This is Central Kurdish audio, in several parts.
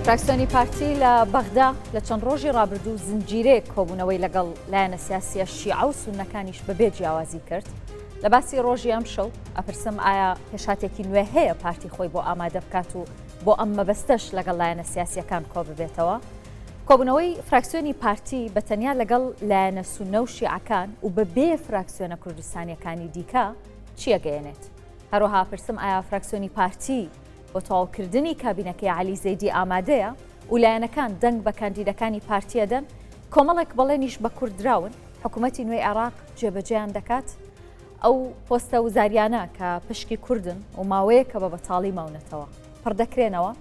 فراکسیۆنی پارتی لە بەغدا لە چەند ڕۆژی ڕابردوو زنجیرەیەک کۆبوونەوەی لەگەڵ لایەنە سیاسیە شیعە و سوننەکانیش بەبێ جیاوازی کرد. لە باسی ڕۆژی ئەم شەو ئەپرسم ئایا پێشاتێکی نوێ هەیە پارتی خۆی بۆ ئامادە بکات و بۆ ئەم مەبەستەش لەگەڵ لایەنە سیاسیەکان کۆ ببێتەوە. کۆبوونەوەی فراکسیۆنی پارتی بەتەنیا لەگەڵ لایەنە سوننە و شیعەکان و بەبێ فراکسیۆنە کوردستانیەکانی دیکە چیەگەیەنێت؟ هەروەها پرسم ئایا فراکسیۆنی پارتی بۆ تەواوکردنی کابینەکەی عەلی زەیدی ئامادەیە و لایەنەکان دەنگ بە کاندیدەکانی پارتیە دەن، کۆمەڵێک بەڵێنیش بە کوردراون، حکوومەتی نوێی عێراق جێبەجێیان دەکات، ئەو پۆستە وزاریانە کە پشکی کوردن و ماوەیە کە بە بەتاڵی ماونەتەوە پڕدەکرێنەوە.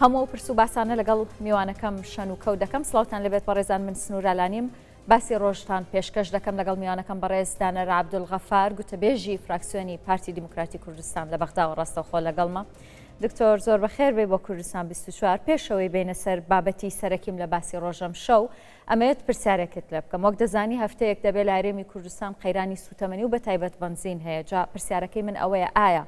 هەموو پرس و باسانە لەگەڵ میوانەکەم شەن و کەوت دەکەم. سڵاوتان لەبێت بەڕێزان، من سنوورالانیم. باسی ڕۆژتان پێشکەش دەکەم لەگەڵ میوانەکەم بەڕێز دانەر عەبدولغەفار، گوتەبێژی فراکسیۆنی پارتی دیموکراتی کوردستان لە بەغدا و ڕاستەوخۆ لەگەڵمە. دکتۆر زۆر بەخێر بێ بۆ کوردستان 24. پێشەوەی بینە سەر بابەتی سەرەکیم لە باسی ڕۆژەم شەو ئەمەوێت پرسیارێکت لێ بکەم. وەک دەزانی هەفتەیەک دەبێت لە هەرێمی کوردستان قەیرانی سوتەمەنی و بە تایبەت بەنزین هەیە. جا پرسیارەکەی من ئەوەیە، ئایا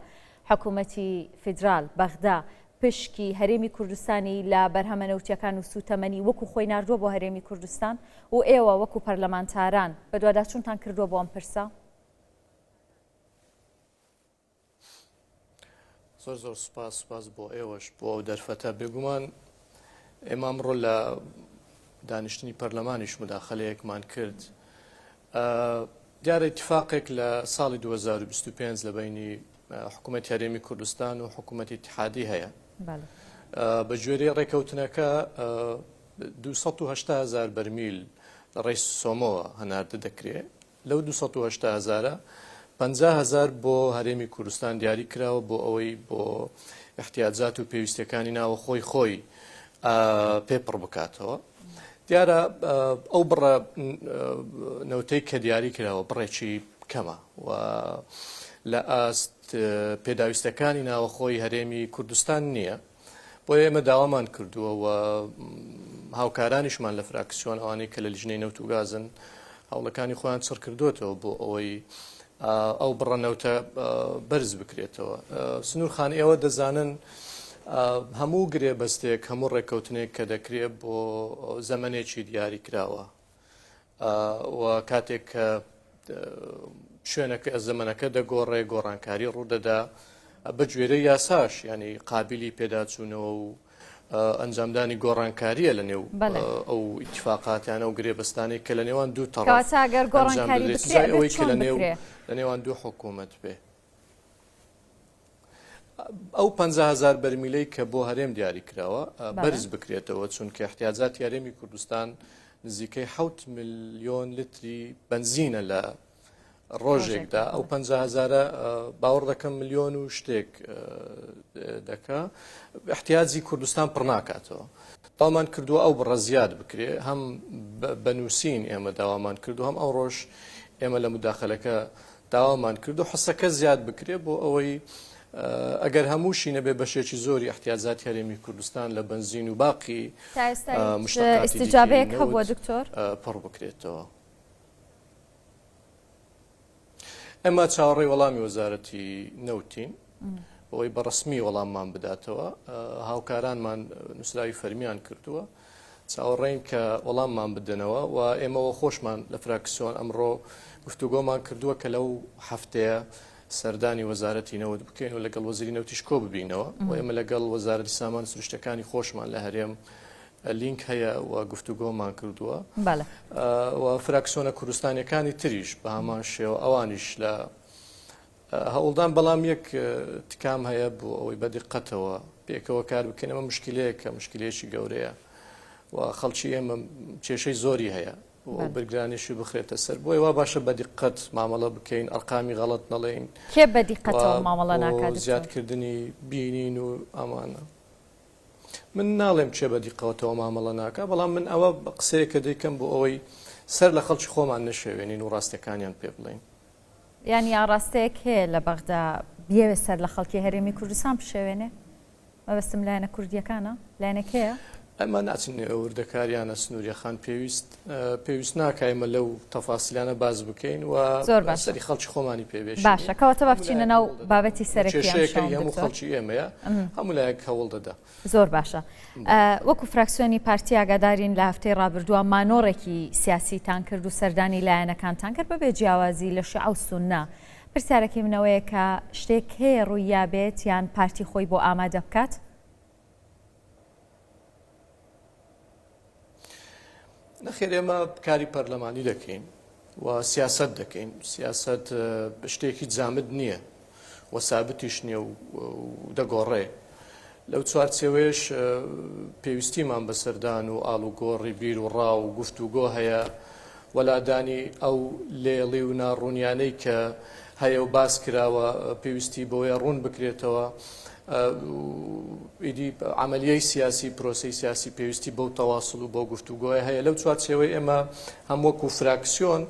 حکوومەتی فیدرال بەغدا پشکی هەرێمی کوردستانی لە بەرهەمە نەوتیەکان و سوتەمەنی وەکو خۆی ناردووە بۆ هەرێمی کوردستان و ئێوە وەکو پەرلەمانتاران بە دوواداچوونتان کردووە بۆ ئەم پرسە؟ زۆر سوپاس بۆ ئێوەش بۆ ئەو دەرفەتە. بێگومان ئێمە ئەمڕۆ لە دانیشتنی پەرلەمانیش مداخەلەیەکمان کرد. دیارە ئیتفاقێک لە ساڵی 2025 لە بینی حکوومەتی هەرێمی کوردستان و حکوومەتی اتحادی هەیە. بە گوێرەی ڕێکەوتنەکە 280,000 بەرمیل لە ڕێی سۆمەوە هەناردە دەکرێت. لەو 280,000 50,000 بۆ هەرێمی کوردستان دیاری کراوە بۆ ئەوەی بۆ احتیاجات و پێویستەکانی ناوە خۆی پێپڕ بکاتەوە. دیارە ئەو بڕە نەوتەی کە دیاری کراوە بڕێکی کەمە و لە ئاست پێداویستەکانی ناوە خۆی هەرێمی کوردستان نییە. بۆ ئێمە داوامان کردووە و هاوکارانیشمان لە فراکسیۆن ئەوانەی کە لە لیژنەی نەوت و گازن هەوڵەکانی خۆیان چڕ کردوێتەوە بۆ ئەوەی ئەو بڕەنەوتە بەرز بکرێتەوە. سنوورخان، ئێوە دەزانن هەموو گرێبەستێک، هەموو ڕێکەوتنێک کە دەکرێت بۆ زەمنێکی دیاری کراوە و کاتێک کە شوێنەکە زەمنەکە دەگۆڕێ، گۆڕانکاری ڕوودەدا بە گوێرەی یاساش، ینی قابلی پێداچوونەوە و ئەنجامدانی گۆڕانکاریە لە نێو ئەو ئیتفاقاتیانە و گرێبەستانی کە لە نێوان دوو تەڕەف ئەوەی کە لە نێوان دوو حکوومەت بێ. ئەو 50,000 بەرمیلەی کە بۆ هەرێم دیاری کراوە بەرز بکرێتەوە، چونکە احتیاجاتی هەرێمی کوردستان نزیکەی 7 ملیۆن لیتری بنزینە لە ڕۆژێکدا. ئەو 50,000 باوەڕ دەکەم ملیۆن و شتێک دەکا، احتیاجی کوردستان پڕ ناکاتەوە. داوامان کردووە ئەو بڕە زیاد بکرێ، هەم بەنووسین ئێمە داوامان کردو، هەم ئەو ڕۆژ ئێمە لە مداخەلەکە داوامان کردو حسەکە زیاد بکرێ بۆ ئەوەی ئەگەر هەمووشی نەبێ بەشێکی زۆری احتیاجاتی هەرێمی کوردستان لە بنزین و باقی استیجابەیەک هەبووە دکتۆر پڕ بکرێتەوە. ئەمە چاوەڕێی وەڵامی وەزارەتی نەوتین بۆی بەڕسمی وەڵاممان بداتەوە. هاوکارانمان نووسراوی فەرمیان کردووە چاوەڕێین کە وەڵاممان بدەنەوە و ئێمەوە خۆشمان لە فراکسیۆن ئەمڕۆ گفتوگۆمان کردووە کە لەو هەفتەیە سەردانی وەزارەتی نەوت بکەین و لەگەڵ وەزیری نەوتیش کۆ ببینەوە و ئێمە لەگەڵ وەزارەتی سامان سروشتەکانی خۆشمان لە هەرێم لینک هەیە و گفتوگۆمان کردووە و فراکسیۆنە کوردستانیەکانی تریش بە هەمان شێوە ئەوانیش لە هەوڵدان. بەڵام یەک تکام هەیە بۆ ئەوەی بەدقەتەوە پێکەوە کار بکەین. ئەمە مشکلەیەکە، مشکلەیەکی گەورەیە و خەڵکی ئێمە کێشەی زۆری هەیە و بەرگرانیشی بخرێتە سەر. بۆی وا باشە بەدقەت مامەڵە بکەین، ئەرقامی غەڵەت نەڵێین، کێ بەدقەتەوە مامەڵە ناکات، زیادکردنی بینین و ئەمانە. من ناڵێم چێ بەدقەتەوە مامەڵە ناکات، بەڵام من ئەوە قسەیەکە دەیکەم بۆ ئەوەی سەر لە خەڵکی خۆمان نەشێوێنین و ڕاستەکانیان پێ بڵین. یعنی ئاڕاستەیەک هەیە لە بەغدا بێوێ سەر لە خەڵکی هەرێمی کوردستان بشێوێنێ؟ مەبەستم لایەنە کوردیەکانە، لایەنێک هەیە؟ ئەمە ناچین وردەکاریانە سنووریەخان پێویست ناکە ئێمە لەو تەفاسیلانە باز بکەین و زۆر باش سەری خەڵکی خۆمانی پێبێش باشە کەواتە بە بچینە ناو بابەتی سەرەکیەکەی هەموو خەڵکی ئێمەیە هەموو لایەک هەوڵ دەدا زۆر باشە وەکو فراکسیۆنی پارتی ئاگادارین لە هەفتەی ڕابردووە مانۆڕێکی سیاسیتان کرد و سەردانی لایەنەکانتان کرد بەبێ جیاوازی لە شیعە و سوننا پرسیارێکی منەوەیە کە شتێک هەیە ڕووی یابێت یان پارتی خۆی بۆ ئامادە بکات؟ نەخێر ئێمە کاری پەرلەمانی دەکەین و سیاست دەکەین سیاست شتێکی جامد نییە و سابتیش نییە و دەگۆڕێ لەو چوارچێوەیەش پێویستیمان بە سەردان و ئاڵوگۆڕی بیر و ڕاو و گفتوگۆ هەیە وەلادانی ئەو لێڵی و ناڕوونیانەی کە هەیە و باس کراوە پێویستی بۆیە ڕوون بکرێتەوە ئیدی عملیای سیاسی پرۆسی سیاسی پێویستی بەو تەواصل و بۆ گفتوگۆی هەیە لەو چوارچێوەی ئێمە هەم وەکو فراکسیۆن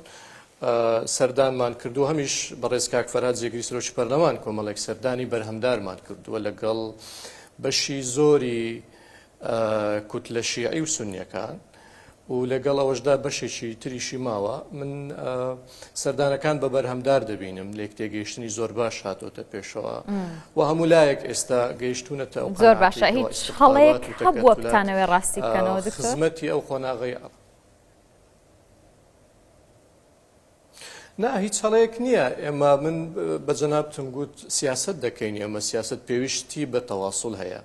سەردانمان کردو هەمیش بەڕێز کاک فەرهاد جێگری سەرۆکی پەرلەمان کۆمەڵێک سەردانی بەرهەمدارمان کردووە لەگەڵ بەشی زۆری کوتلە شیعی و سونیەکان و لەگەڵ ئەوەشدا بەشێکی تریشی ماوە من سەردانەکان بە بەرهەمدار دەبینم لێک تێگەیشتنی زۆر باش هاتۆتە پێشەوە و هەموو لایەک ئێستا گەیشتونەتە زۆر باشە هیچ هەڵەیەک هەبووە بتانەوەی ڕاستی بکەنەوە خزمەتی ئەو خۆناغی نا هیچ هەڵەیەک نییە ئێمە من بە جەنابتم گوت سیاست دەکەین ئێمە سیاست پێویستی بە تەواصل هەیە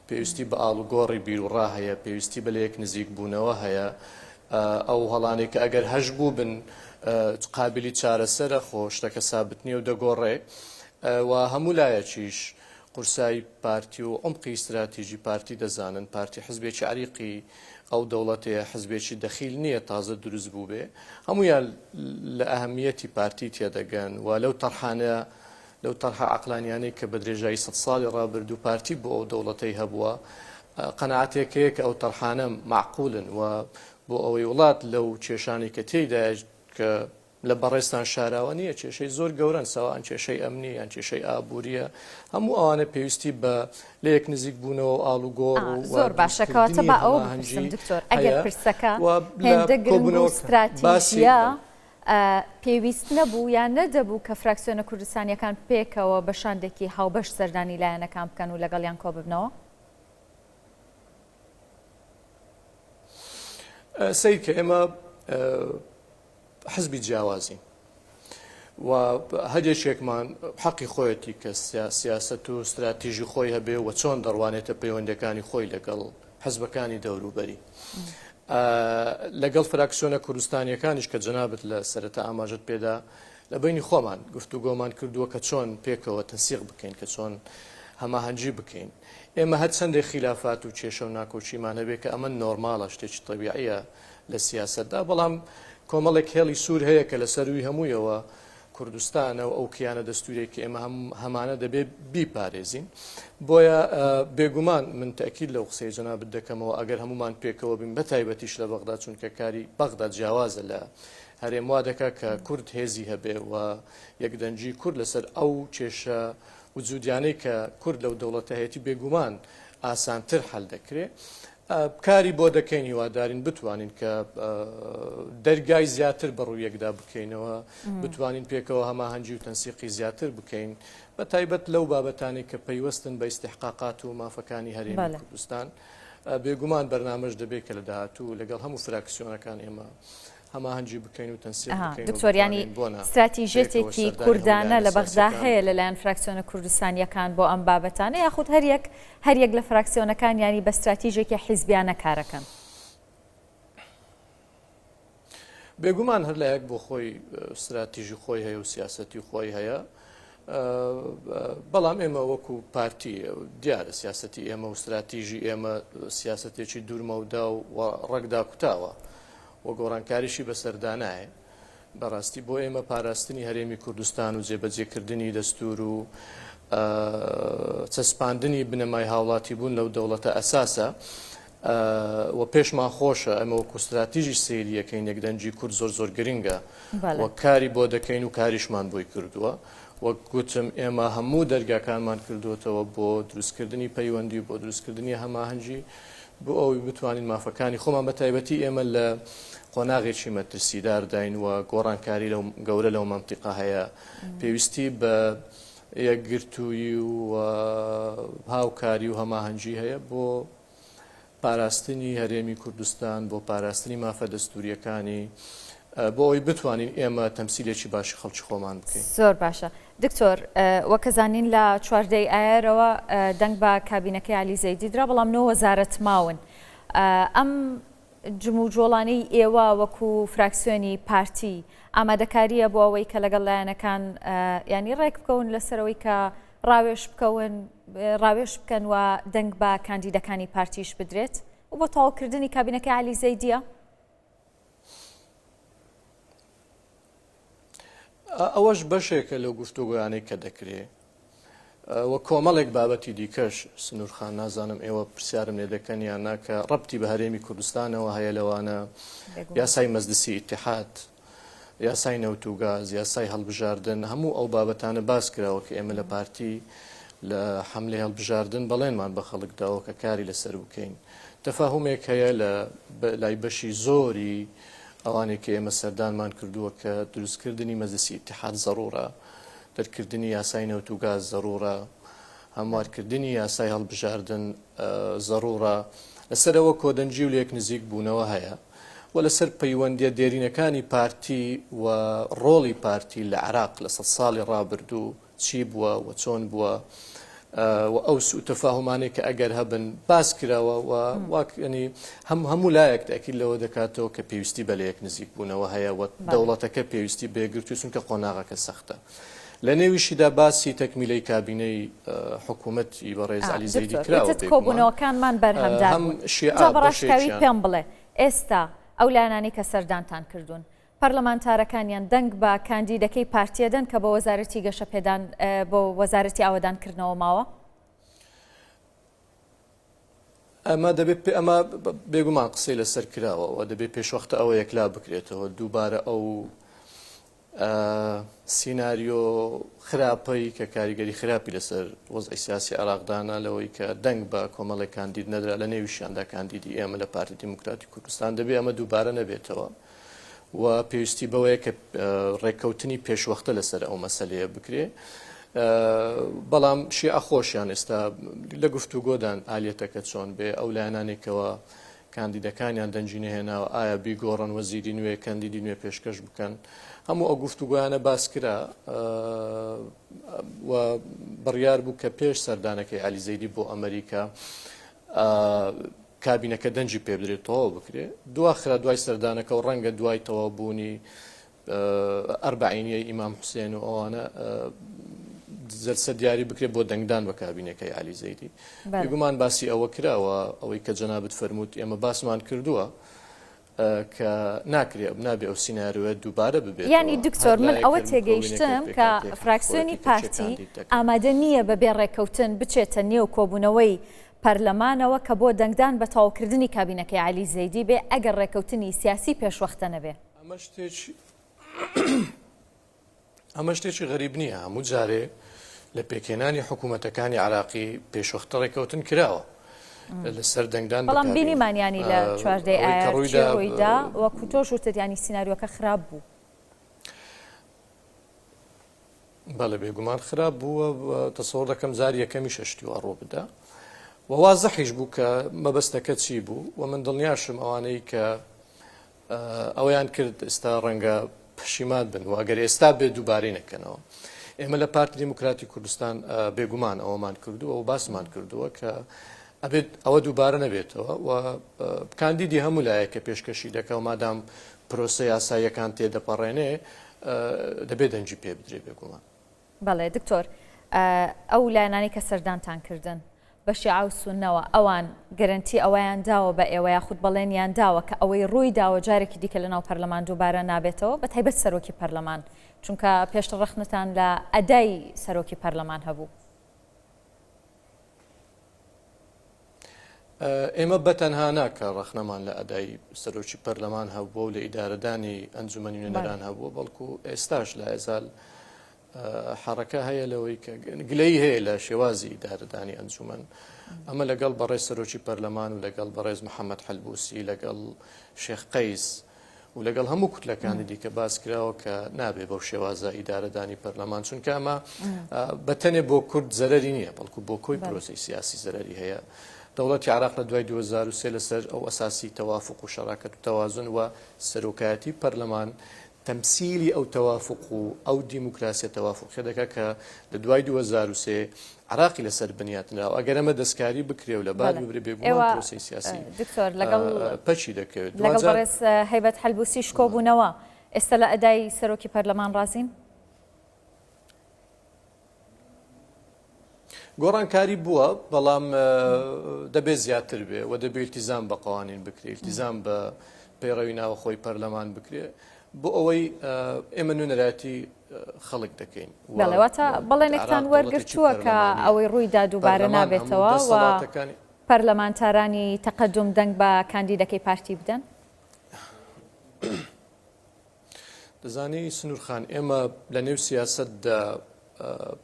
پێویستی بە ئاڵوگۆڕی بیرروڕا هەیە پێویستی بە لەیەک نزیک بوونەوە هەیە ئەو هەڵانێک کە ئەگەر هەش بوو بن قابلی چارەسەرە خۆ شتەکە سابت نییە و دەگۆڕێ و هەموو لایەکیش قورسایی پارتی و عمقی استراتیژی پارتی دەزانن پارتی حزبێکی عریقی ئەو دەوڵەتەیە حزبێکی دەخیل نییە تازە دروست بوو بێ هەمویان لە ئەهەمیەتی پارتی تێدەگەن و لەو تەرحانە لەو تەرحە عەقلانیانەی کە بە درێژایی 100 ساڵی ڕابردوو پارتی بۆ ئەو دەوڵەتەی هەبووە قەناعەتێکەیە کە ئەو تەرحانە معقولن و بۆ ئەوەی وڵات لەو کێشانی کە تێیدا کە لە بەڕێستان شاراوە نییە کێشەی زۆر گەورن سەوان کێشەی ئەمنی یان کێشەی ئابووریە هەموو ئەوانە پێویستی بە لە یەک نزیک بوونەوە و ئاڵوگۆڕ و زۆر باشەکەواتە بە ئەو بپرسم دکتۆر ئەگەر پرسەکە هێندە گرنگ و استراتیژیە پێویست نەبوو یان نەدەبوو کە فراکسیۆنە کوردستانیەکان پێکەوە بە شاندێکی هاوبەش سەردانی لایەنەکان بکەن و لەگەڵیان کۆ ببنەوە؟ سەیر کە ئێمە حزبی جیاوازین و هەرێکێکمان حەقی خۆیەتی کە سیاست و استراتیژی خۆی هەبێ و چۆن دەڕوانێتە پەیوەندەکانی خۆی لەگەڵ حزبەکانی دەوروبەری لەگەڵ فراکسیۆنە کوردستانیەکانیش کە جەنابەت لە سەرەتا ئاماژت پێدا لە بینی خۆمان گفتوگۆمان کردووە کە چۆن پێکەوە تەنسیق بکەین کە چۆن هەماهەنگی بکەین ئێمە هەر چەندێک خلافات و کێشە و ناکۆچیمان هەبێ کە ئەمە نۆرماڵە شتێکی طبیعیە لە سیاسەتدا بەڵام کۆمەڵێک هێڵی سوور هەیە کە لە سەروی هەموویەوە کوردستانە و ئەو کیانە دەستورێکی ئێمە هەمانە دەبێت بیپارێزین بۆیە بێگومان من تەکید لەو قسەی جەنابەت دەکەمەوە ئەگەر هەمومان پێکەوە بین بە تایبەتیش لە بەغدا چونکە کاری بەغدا جیاوازە لە هەرێم وا دەکا کە کورد هێزی هەبێ و یەکدەنجی کورد لەسەر ئەو کێشە وجودیانەی کە کورد لەو دەوڵەتە هەیەی بێگومان ئاسانتر هەڵ دەکرێت کاری بۆ دەکەین هیوادارین بتوانین کە دەرگای زیاتر بەڕوو یەکدا بکەینەوە بتوانین پێکەوە هەماهەنگی و تەنسیقی زیاتر بکەین بە تایبەت لەو بابەتانی کە پەیوەستن بە ئیستحقاقات و مافەکانی هەرێمی کوردستان بێگومان بەرنامەش دەبێت کە لە داهاتوو لەگەڵ هەموو فراکسیۆنەکان ئێمە هەماهەنگی بکەین و تەنسیق بکەین دکتۆریانی استراتیژێتێکی کوردانە لە بەغدا هەیە لەلایەن فراکسیۆنە کوردستانیەکان بۆ ئەم بابەتانە یاخود هەریەک لە فراکسیۆنەکان ینی بە استراتیژێکی حیزبیانە کارەکەن بێگومان هەر لایەک بۆ خۆی استراتیژی خۆی هەیە و سیاسەتی خۆی هەیە بەڵام ئێمە وەکو پارتی دیارە سیاسەتی ئێمە و استراتیژی ئێمە سیاسەتێکی دوورمەودا و ڕێکدا کوتاوە و گۆڕانکاریشی بەسەردانایە بەڕاستی بۆ ئێمە پاراستنی هەرێمی کوردستان و جێبەجێکردنی دەستور و چەسپاندنی بنەمای هاوڵاتی بوون لەو دەوڵەتە ئەساسە و پێشمان خۆشە ئەمە وەکو استراتیژی سەیریەکەین یەکدەنجی کورد زۆر گرنگە و کاری بۆ دەکەین و کاریشمان بۆی کردووە وەک گوتم ئێمە هەموو دەرگاکانمان کردوتەوە بۆ دروستکردنی پەیوەندی بۆ دروستکردنی هەماهەنگی بۆ ئەوی بتوانین مافەکانی خۆمان بە تایبەتی ئێمە لە قۆناغێکی مەترسیدار داین و گۆڕانکاری گەورە لەو مەنتیقە هەیە پێویستی بە یەکگرتووی و هاوکاری و هەماهەنگی هەیە بۆ پاراستنی هەرێمی کوردستان بۆ پاراستنی مافە دەستوریەکانی بۆ ئەوی بتوانین ئێمە تەمسیلێکی باشی خەڵکی خۆمان بکەین. زۆر باشە دکتۆر وەکەزانین لە چواردەی ئایارەوە دەنگ بە کابینەکەی علی زەیدی درا بەڵام 9 وەزارەت ماون ئەم جمو جۆڵانەی ئێوە وەکو فراکسیۆنی پارتی ئامادەکاریە بۆ ئەوەی کە لەگەڵ لایەنەکان ینی ڕێک بکەون لەسەرەوەی کە ڕاوێش بکەن و دەنگ بە کاندیدەکانی پارتیش بدرێت و بۆ تەواوکردنی کابینەکەی علی زەیدیە؟ ئەوەش بەشێکە لەو گفتوگویانەی کە دەکرێت وە کۆمەڵێک بابەتی دیکەش سنوورخان نازانم ئێوە پرسیارم لێ دەکەن یان ناکە ڕەبتی بە هەرێمی کوردستانەوە هەیە لەوانە یاسای مەزدسی ئیتحاد یاسای نەوت و گاز یاسای هەڵبژاردن هەموو ئەو بابەتانە باس کراوە کە ئێمە لە پارتی لە حملەی هەڵبژاردن بەڵێنمان بە خەڵکداوە کە کاری لەسەر بکەین تەفاهومێک هەیە لە لای بەشی زۆری ئەوانێک کە ئێمە سەردانمان کردووە کە دروستکردنی مەزدسی ئیتحاد زەڕورە دەرکردنی یاسای نەوت و گاز زەڕورە هەموارکردنی یاسای هەڵبژاردن زەڕورە لەسەرەوە کۆدەنجی و لێک نزیک بوونەوە هەیە و لەسەر پەیوەندیە دێرینەکانی پارتی و ڕۆڵی پارتی لە عێراق لە 100 ساڵی ڕابردوو چی بووە و چۆن بووە و ئەو سوء تەفاهمانەی کە ئەگەر هەبن باس کراوە و واکنی هەموو لایەک تاکید لەوە دەکاتەوە کە پێویستی بە لەیەک نزیک بوونەوە هەیە و دەوڵەتەکە پێویستی بێگرتووی چونکە قۆناغەکە سەختە. لە نێویشیدا باسی تەکمیلەی کابینەی حکوومەتی بەڕێز علی زەیدی کراوە کۆبوونەوەکانمان بەرهەمدار بەڕاشکاوی پێم بڵێ ئێستا ئەو لایەنانی کە سەردانتان کردوون پەرلەمانتارەکانیان دەنگ بە کاندیدەکەی پارتیەدەن کە بە وەزارەتی گەشەپێدان بۆ وەزارەتی ئاوەدانکردنەوە ماوە؟ ئەمە دەبێت ئەمە بێگومان قسەی لەسەر کراوە و دەبێت پێشوەختە ئەوە یەکلا بکرێتەوە دووبارە ئەو سیناریۆ خراپەی کە کاریگەری خراپی لەسەر وەزعی سیاسی عێراقدانا لەوەی کە دەنگ بە کۆمەڵی کاندید نەدرا لە نێویشیاندا کاندیدی ئێمە لە پارتی دیموکراتی کوردستان دەبێت ئەمە دووبارە نەبێتەوە و پێویستی بەوەیە کە ڕێککەوتنی پێشوەختە لەسەر ئەو مەسەلەیە بکرێ بەڵام شیعە خۆشیان ئێستا لە گفتوگۆدان ئالێتەکە چۆن بێ ئەو لایەنانێکەوە کاندیدەکانیان دەنجینە هێناوە ئایا بیگۆڕن وەزیری نوێ کاندیدی نوێ پێشکەش بکەن هەموو ئەو گفتوگویانە باس کرا و بڕیار بوو کە پێش سەردانەکەی علی زەیدی بۆ ئەمریکا کابینەکە دەنجی پێ بدرێتەوە بکرێ دواخرا دوای سەردانەکە و ڕەنگە دوای تەوابوونی ئەربعینیەی ئیمام حوسێن و ئەوانە زەرسە دیاری بکرێت بۆ دەنگدان بە کابینەکەی علی زەیدی بێگومان باسی ئەوە کراوە ئەوەی کە جەنابەت فەرمووت ئێمە باسمان کردووە کە ناکرێ نابێ ئەو سیناریۆە دووبارە ببێت ینی دکتۆر من ئەوە تێگەیشتم کە فراکسیۆنی پارتی ئامادە نییە بەبێ ڕێککەوتن بچێتە نێو کۆبوونەوەی پەرلەمانەوە کە بۆ دەنگدان بە تەواوکردنی کابینەکەی علی زەیدی بێ ئەگەر ڕێککەوتنی سیاسی پێشوەختە نەبێ ئەمە شتێکی غەریب نییە هەموو جارێ لە پێکێنانی حکوومەتەکانی عراقی پێشوەختە ڕێککەوتن کراوە لەسەر دەنگدان بەڵام بینیمانیانی لە چواردەی ڕوویدا وەکو تۆش وتت ینی سیناریۆکە خراپ بوو بەڵێ بێگومان خراپ بووە تەسەوڕ دەکەم زاری یەکەمی شەشتی ڕۆ بدا و وازەحیش بوو کە مەبەستەکە چی بوو و من دڵنیاشم ئەوانەی کە ئەویان کرد ئێستا ڕەنگە پشیمان بن و ئەگەر ئێستا بێ دووبارەی نەکەنەوە ئێمە لە پارتی دیموکراتی کوردستان بێگومان ئەوەمان کردووە و باسمان کردووە کە ئەبێت ئەوە دووبارە نەبێتەوە و کاندیدی هەموو لایەکە پێشکەشی دەکە و مادام پرۆسە یاساییەکان تێدەپەڕێنێ دەبێت دەنجی پێ بدرێ بێگومان. بەڵێ دکتۆر ئەو لایەنانی کە سەردانتان کردن بە شیعە و سوننەوە ئەوان گەرنتی ئەوەیان داوە بە ئێوە یاخود بەڵێنیان داوە کە ئەوەی ڕووی داوە جارێکی دیکە لەناو پەرلەمان دووبارە نابێتەوە بە تایبەت سەرۆکی پەرلەمان چونکە پێشڕەخنتان لە ئەدای سەرۆکی پەرلەمان هەبوو. ئێمە بەتەنها ناکە ڕەخنەمان لە ئەدای سەرۆکی پەرلەمان هەبووە و لە ئیدارەدانی ئەنجومەنی نوێنەران هەبووە بەڵکو ئێستاش لە ئێزال حرەکە هەیە لەوەی کە گلەی هەیە لە شێوازی ئیدارەدانی ئەنجومەن ئەمە لەگەڵ بەڕێز سەرۆکی پەرلەمان و لەگەڵ بەڕێز محەممەد حەلبوسی لەگەڵ شێخ قەیس و لەگەڵ هەموو کوتلەکانی دیکە باس کراوە کە نابێ بەو شێوازە ئیدارەدانی پەرلەمان چونکە ئەمە بەتەنێ بۆ کورد زەرری نییە بەڵکو بۆ کۆی پرۆسی سیاسی زەرری هەیە. دەوڵەتی عراق لە دوای 2023 لەسەر ئەو ئەساسی تەوافق و شەراکەت و تەوازن و سەرۆکایەتی پەرلەمان تەمسیلی ئەو تەوافق و ئەو دیموکراسی تەوافقی دەکا کە لە دوای 2023 عراقی لەسەر بنیاتنراوە. ئەگەر ئەمە دەستکاری بکرێ و لە بعد ببرێ بێگومان پرۆسی سیاسی دکتۆر لەگەڵ پەچی دەکەوێت. لەگەڵ بەڕێز هەیبەت حەلبوسیش کۆبوونەوە ئێستا لە ئەدای سەرۆکی پەرلەمان ڕازین؟ گۆڕانکاری بووە بەڵام دەبێت زیاتر بێ و دەبێت التیزام بە قوانین بکرێت، التیزام بە پەیڕەوی ناوەخۆی پەرلەمان بکرێ بۆ ئەوەی ئێمە نوێنەراتی خەڵک دەکەین. بەڵێواتە بەڵێنێکتان وەرگرتووە کە ئەوەی ڕوویدا دووبارە نابێتەوە و پەرلەمانتارانی تەقەدم دەنگ بە کاندیدەکەی پارتی بدەن؟ دەزانی سنوورخان ئێمە لە نێو سیاسەتدا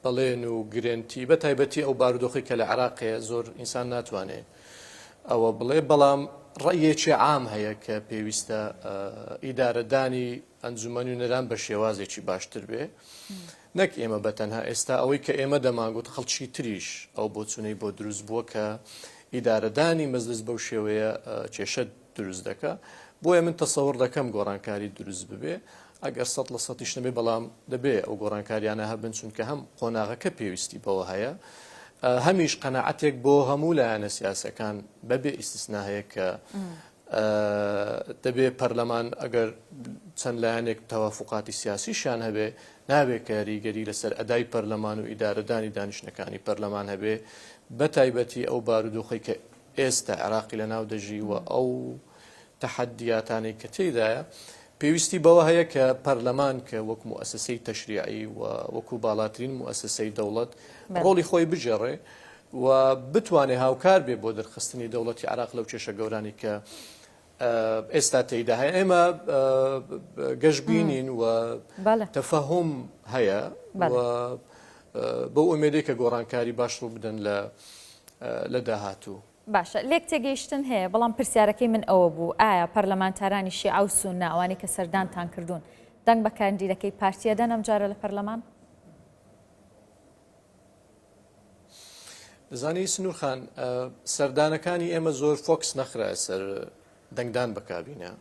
بەڵێن و گرنتی بە تایبەتی ئەو بارودۆخی کە لە عراقەیە زۆر ئینسان ناتوانێت ئەوە بڵێ، بەڵام ڕێیەکی عام هەیە کە پێویستە ئیدارەدانی ئەنجومەنی نوێنەران بە شێوازێکی باشتر بێ، نەک ئێمە بەتەنها ئێستا ئەوەی کە ئێمە دەمانگوت خەڵکی تریش ئەو بۆچوونەی بۆ دروست بووە کە ئیدارەدانی مەجلیس بەو شێوەیە کێشە دروست دەکە. بۆیە من تەسەوڕ دەکەم گۆڕانکاری دروست ببێ، ئەگەر 100% نەبێ بەڵام دەبێ ئەو گۆڕانکاریانە هەبن چونکە هەم قۆناغەکە پێویستی بەوە هەیە، هەمیش قەناعەتێک بۆ هەموو لایەنە سیاسەکان بەبێ ئیستیسنا هەیە کە دەبێ پەرلەمان ئەگەر چەند لایەنێک تەوافقاتی سیاسیشان هەبێ نابێت کە یاریگەری لەسەر ئەدای پەرلەمان و ئیدارەدانی دانیشتەکانی پەرلەمان هەبێ، بە تایبەتی ئەو بارودۆخی کە ئێستا عراقی لە ناو دەژی و ئەو تەحەدیاتانی کە تێدایە پێویستی بەوە هەیە کە پەرلەمان کە وەک موسسەی تەشریعی و وەکو باڵاترین موسسەی دەوڵەت ڕۆڵی خۆی بژێڕێ و بتوانێت هاوکار بێ بۆ دەرخستنی دەوڵەتی عراق لەو کێشە گەورانی کە ئێستا تێیدا هەیە. ئێمە گەشتبینین و تەفەهوم هەیە بۆ ئومێدەی کە گۆڕانکاری باش ڕوو بدەن لە داهاتوو. باشە، لێک تێگەیشتن هەیە، بەڵام پرسیارەکەی من ئەوە بوو، ئایا پەرلەمانتارانی شیعە و سوننا ئەوانەی کە سەردانتان کردوون دەنگ بە کاندیدەکەی پارتیە دەن ئەم جارە لە پەرلەمان؟ دەزانی سنوورخان سەردانەکانی ئێمە زۆر فۆکس نەخرایە سەر دەنگدان بە کابینە،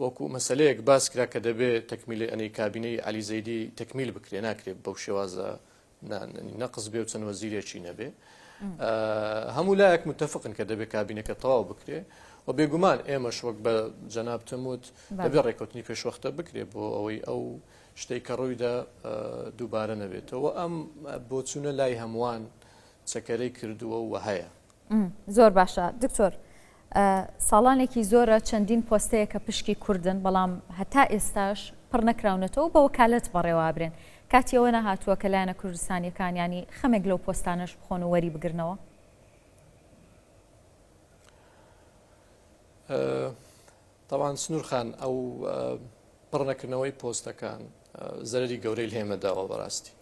وەکو مەسەلەیەک باس کرا کە دەبێت تەکمیلی ئەنەی کابینەی عەلی زەیدی تەکمیل بکرێ، ناکرێت بەو شێوازە نەقز بێ و چەند وەزیرێکی نەبێ. هەموو لایەک متفقن کە دەبێت کابینەکە تەواو بکرێ و بێگومان ئێمەش وەک بە جەناب تەموت دەبێت ڕێکەوتنی پێشوەختە بکرێ بۆ ئەوەی ئەو شتەی کە ڕوویدا دووبارە نەبێتەوە. ئەم بۆچوونە لای هەمووان چەکەرەی کردووە و هەیە. زۆر باشە دکتۆر، ساڵانێکی زۆرە چەندین پۆستەیە کە پشکی کوردن بەڵام هەتا ئێستاش پڕ نەکراونەتەوە بە وەکالەت بەڕێوابرێن، کاتیەوە نەهاتووە کە لایەنە کوردستانیەکان ینی خەمێک لەو پۆستانەش بخۆن و وەری بگرنەوە؟ طبعاً سنوورخان ئەو پڕ نەکردنەوەی پۆستەکان زەرری گەورەی هێمەداوە بەڕاستی.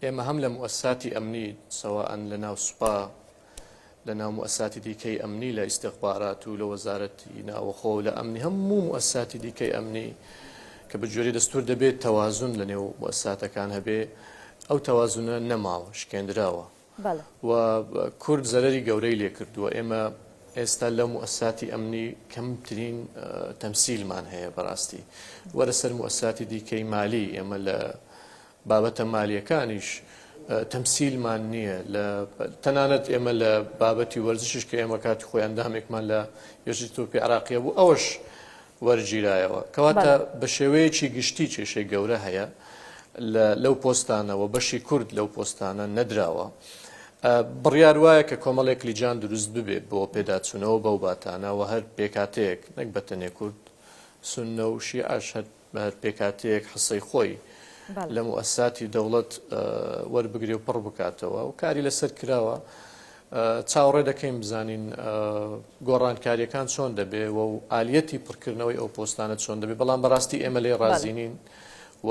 ئێمە هەم لە موسساتی ئەمنی سەواءن لە ناو سوپا لە ناو موسساتی دیکەی ئەمنی لە ئیستیخبارات و لە وەزارەتی ناوەخۆ و لە ئەمنی هەموو موسساتی دیکەی ئەمنی کە بەجۆری دەستور دەبێت تەوازن لە نێو موسساتەکان هەبێ، ئەو تەوازونە نەماوە، شکێندراوە و کورد زەرری گەورەی لێ کردووە. ئێمە ئێستا لە موسساتی ئەمنی کەمترین تەمسیلمان هەیە بەڕاستی، وەرە سەر موسساتی دیکەی مالی ئێمە لە بابەتە مالیەکانیش تەمسیلمان نییە، تەنانەت ئێمە لە بابەتی وەرزشش کە ئێمە کاتی خۆی ئەندامێکمان لە یەکێتی عراقیە بوو ئەوەش وەرگیرایەوە، کەواتە بە شێوەیەکی گشتی کێشەی گەورە هەیە لەو پۆستانەوە، بەشی کورد لەو پۆستانە نەدراوە. بڕیار وایە کە کۆمەڵێک لیجان دروست ببێت بۆ پێداچوونەوە بەو باتانەوە هەر پێکاتەیەک نەک بەتەنێ کورد سوننە و شیعەش هەر پێکاتەیەک حسەی خۆی لە موسساتی دەوڵەت وەربگرێ و پڕ بکاتەوە و کاری لەسەر کراوە. چاوەڕێ دەکەین بزانین گۆڕانکاریەکان چۆن دەبێ و ئالیەتی پڕکردنەوەی ئەو پۆستانە چۆن دەبێت، بەڵام بەڕاستی ئێمە لێ ڕازینین و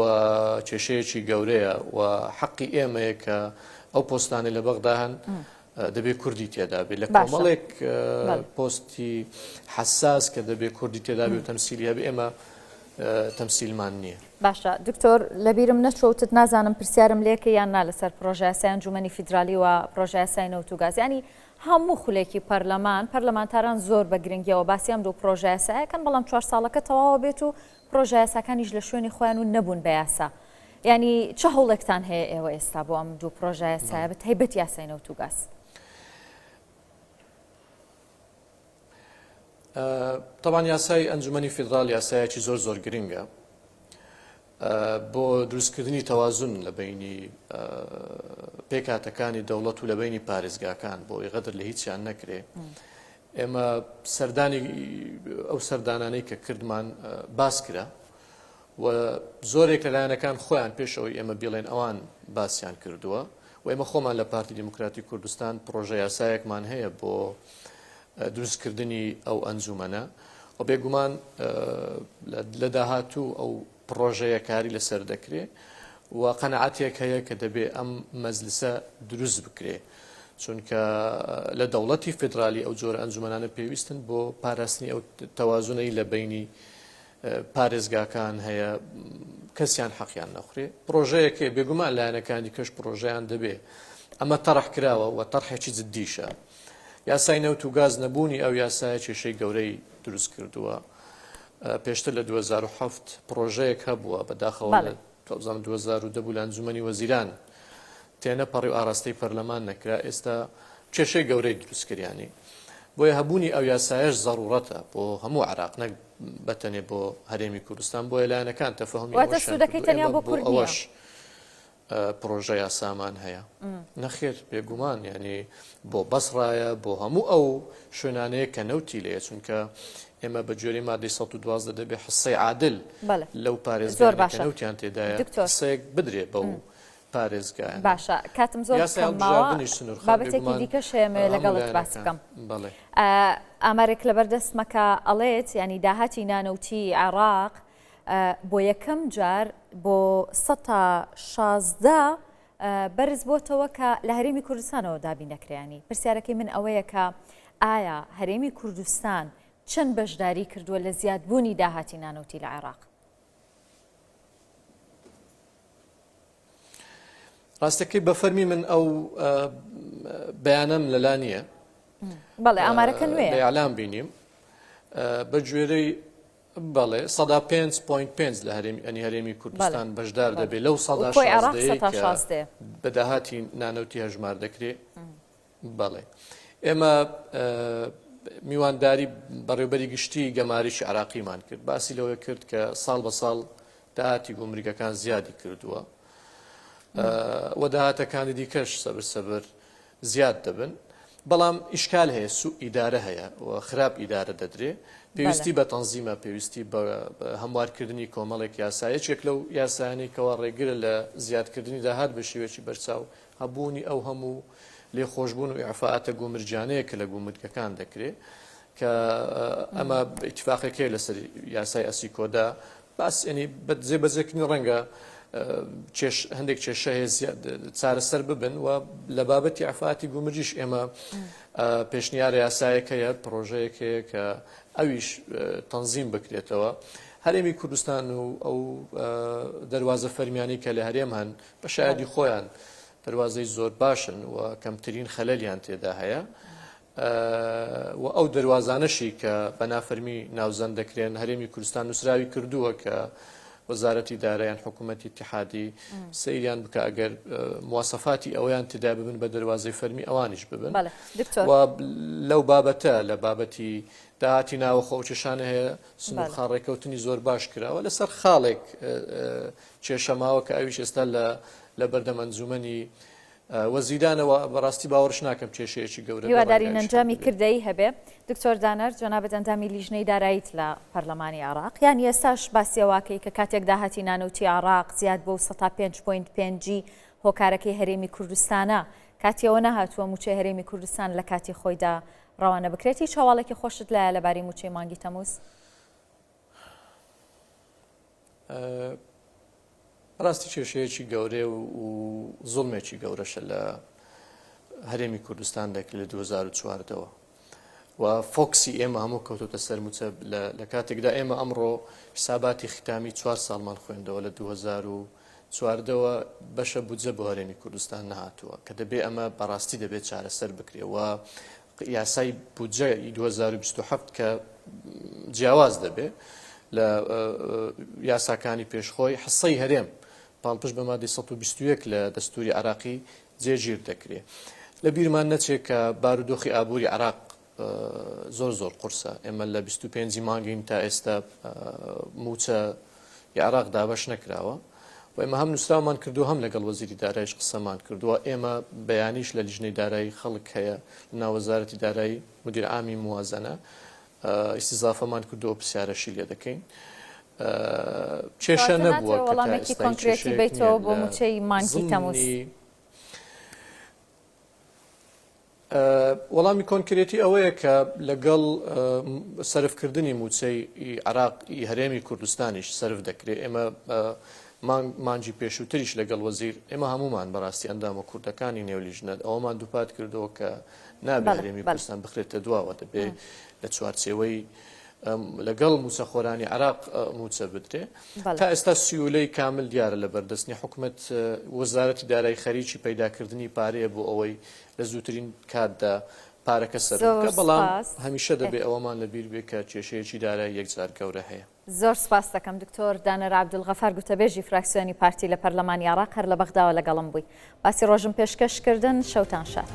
کێشەیەکی گەورەیە و حەقی ئێمەیە کە ئەو پۆستانی لە بەغدا هەن دەبێت کوردی تێدا بێت لە کۆمەڵێک پۆستی حساس کە دەبێت کوردی تێدا بێت و تەمسیلی هەبێ ئێمە تەمسیلمان نییە. باشە دکتۆر لەبیرم نەچۆتت نازانم پرسیارم لێکە یان نا لەسەر پرۆژە یاسای ئەنجومەنی فیدرالی و پرۆژە یاسای نەوت و گاز ینی هەموو خولێکی پەرلەمانتاران زۆر بە گرنگیەوە باسی ئەم دوو پرۆژە یاسایەکەن بەڵام 4 ساڵەکە تەواوە بێت و پرۆژە یاساکانیش لە شوێنی خۆیان و نەبوون بە یاسا. ینی چه هەوڵێکتان هەیە ئێوە ئێستا بۆ ئەم دوو پرۆژە یاسایە بە تایبەت یاسای نەوت و گاز؟ طبعا یاسای ئەنجومەنی فیدرال یاسایەکی زۆر گرنگە بۆ دروستکردنی تەوازن لە بینی پێکهاتەکانی دەوڵەت و لە بینی پارێزگاکان بۆ ئێغەدر لە هیچیان نەکرێ. ئێمە سەردانی ئەو سەردانانەی کە کردمان باس کرا و زۆرێک لەلایەنەکان خۆیان پێشەوەی ئێمە بڵێن ئەوان باسییان کردووە و ئێمە خۆمان لە پارتی دیموکراتی کوردستان پرۆژە یاسایەکمان هەیە بۆ دروستکردنی ئەو ئەنجومەنە و بێگومان لە داهاتوو ئەو پرۆژەیە کاری لەسەر دەکرێ و قەنەعەتێک هەیە کە دەبێ ئەم مەجلیسە دروست بکرێ چونکە لە دەوڵەتی فیدرالی ئەو جۆرە ئەنجومەنانە پێویستن بۆ پاراستنی ئەو تەوازونەی لە بینی پارێزگاکان هەیە کەسیان حەقیان نەخورێ. پرۆژەیەکێ بێگومان لایەنەکانی کەش پرۆژەیان دەبێ ئەمە تەڕح کراوە و تەڕحێکی جددیشە. یاسای نەوت و گاز نەبوونی ئەو یاسایە کێشەی گەورەی دروست کردووە. پێشتر لە 2007 پرۆژەیەک هەبووە بەداخەوە لە 2010 لە ئەنجومەنی وەزیران تێنەپەڕی و ئاراستەی پەرلەمان نەکرا. ئێستا کێشەی گەورەی دروستکردیانی بۆیە هەبوونی ئەو یاسایەش زەڕورەتە بۆ هەموو عێراق نەک بەتەنێ بۆ هەرێمی کوردستان بۆ لایەنەکان تەفەهمی ئەوەش پرۆژە یاسامان هەیە نەخێر بێگومان ینی بۆ بەسڕایە بۆ هەموو ئەو شوێنانەیە کە نەوتی لێ چونکە ئێمە بە جۆری مادەی 112 دەبێ حسەی عادل لەو پارێزگای کە نەوتیان تێدایە حسەیەک بدرێ بەو پارێزگایە. باشە کاتم زۆر کەماوە بابەتێکی دیکەش هەیە لەگەڵت باس بکەم. ئامارێک لەبەردەستمەکە ئەڵێت ینی داهاتی نانەوتی عێراق بۆ یەکەم جار بۆ 116 بەرز بۆتەوە کە لە هەرێمی کوردستانەوە دابین نەکرێنی. پرسیارەکەی من ئەوەیە کە ئایا هەرێمی کوردستان چەند بەشداری کردووە لە زیادبوونی داهاتی نانەوتی لە عێراق؟ ڕاستەکەی بە فەرمی من ئەو بەیانەم لەلا نییە. بەڵێ ئامارەکە نوێیە لە ئیعلام بینیم بە گوێرەی بەڵێ 105.5 لە هەرێمی کوردستان بەشدار دەبێت لەو 116 بەداهاتی نانەوتی هەژمار دەکرێت. بەڵێ ئێمە میوانداری بەڕێوەبەری گشتی گەماریشی عێراقیمان کرد باسی لەوەی کرد کە ساڵ بە ساڵ داهاتی گومریگەکان زیادی کردووە و داهاتەکانی دیکەش سەبر زیاد دەبن بەڵام ئیشکال هەیە سوء ئیدارە هەیە و خراپ ئیدارە دەدرێ پێویستی بە تەنزیمە پێویستی بە هەموارکردنی کۆمەڵێک یاسایەکێک لەو یاسایانی کەوا ڕێگرە لە زیادکردنی داهات بە شێوەیەکی بەرچاو هەبوونی ئەو هەموو لێخۆشبوون و ئیعفاعاتە گومرجانەیە کە لە گومرگەکان دەکرێت کە ئەمە ئیتفاقێکەیە لەسەر یاسای ئەسیکۆدا باس ینی بەجێبەجێکردنی ڕەنگە هەندێک کێشە هەیە چارەسەر ببن و لە بابەتی ئیعفاعاتی گومرجیش ئێمە پێشنیارە یاسایەکەیە پرۆژەیەکەیە کە ئەویش تەنزیم بکرێتەوە. هەرێمی کوردستان و ئەو دەواازە فەرمیانی کە لە هەرێم هەن بە شایدی خۆیان دەواازەی زۆر باشن و کەمترین خەلەلیان تێدا هەیە و ئەو دەواازانەشی کە بە نافەرمی ناوزەند دەکرێن هەرێمی کوردستان نووسراوی کردووە کە وەزارەتی دارایان حکوومەتی اتحادی سەیریان بکە ئەگەر مواسەفاتی ئەویان تێدا ببن بە دەواازەی فەرمی ئەوانیش ببن و لەو بابەتە لە بابەتی داهاتی ناوەخۆ کێشانە هەیە سنوورخاڕێکەوتنی زۆر باش کراوە لەسەر خاڵێک کێشەماوە کە ئەویش ئێستا لە بەردەم ئەنجومەنی وەزیرانەوە بەڕاستی باوەڕش ناکەم کێشەیەکی گەورە هیواداری ئەنجامی کردەی هەبێ. دکتۆر دانەر جەنابەت ئەندامی لیژنەی داراییت لە پەرلەمانی عێراق یان ئێستاش باسیەواکەی کە کاتێک داهاتی نانەوتی عێراق زیاد بۆ 105.5 هۆکارەکەی هەرێمی کوردستانە کاتیەوە نەهاتووە موچەی هەرێمی کوردستان لە کاتی خۆیدا ڕەوانە بکرێت. هیچ هەواڵێکی خۆشت لایە لەبارەی موچەی مانگی تەمووز؟ ڕاستی کێشەیەکی گەورەیە و زوڵمێکی گەورەشە لە هەرێمی کوردستان دەکرێت لە 2014ەوە و فۆکسی ئێمە هەموو کەوتۆتە سەرموچە لە کاتێکدا ئێمە ئەمڕۆ حساباتی ختامی 4 ساڵمان خوێندەوە لە 2014ەوە بەشە بودجە بۆ هەرێمی کوردستان نهاتووە کە دەبێت ئەمە بەڕاستی دەبێت چارەسەر بکرێەوە یاسای بودجە 2027 کە جیاواز دەبێت لە یاساکانی پێشخۆی حسەی هەرێم پاڵپش بە مادەی 121 لە دەستوری عراقی جێگیر دەکرێت لە بیرمان نەچێت کە بارودۆخی ئابووری عراق زۆر قورسە ئێمە لە 25 مانگین تا ئێستا موچە عراق دابەش نەکراوە و ئێمە هەم نووسرامان کردو هەم لەگەڵ وەزیری داراییش قسەمان کردووە ئێمە بەیانیش لە لیژنەی دارایی خەڵک هەیە لە ناو وەزارەتی دارایی مدیر عامی موازنە ئیستیزافەمان کردو پرسیارەشی لێ دەکەین کێشە نەبووە وەڵامێکی کۆنکرێتی بیتەوە بۆ موچەی مانگی تەمووس وەڵامی کۆنکرێتی ئەوەیە کە لەگەڵ سەرفکردنی موچەی عراقی هەرێمی کوردستانیش سرف دەکرێت ئێمە مانجی پێشووتریش لەگەڵ وەزیر ئێمە هەمومان بەڕاستی ئەندامە کوردەکانی نێولیژنەت ئەوەمان دووپات کردەوە کە نابێت هەرێمی کوردستان بخرێتە دواوە دەبێت لە چوارچێوەی لەگەڵ موچەخۆرانی عراق موچە بدرێ تا ئێستا سیولەی کامل دیارە لە بەردەستنی حکوومەت وەزارەتی دارایی خەریکی پەیداکردنی پارەیە بۆ ئەوەی لە زووترین کاتدا پارەکە سەرکە بەڵام هەمیشە دەبێت ئەوەمان لەبیر بێت کە کێشەیەکی دارایی یەکجار گەورە هەیە. زۆر سپاس دەکەم دکتۆر دانەر عەبدولغەفار گوتەبێژی فراکسیۆنی پارتی لە پەرلەمانی عێراق هەر لە بەغداوە لەگەڵم بووی باسی ڕۆژم پێشکەشکردن شەوتان شاد.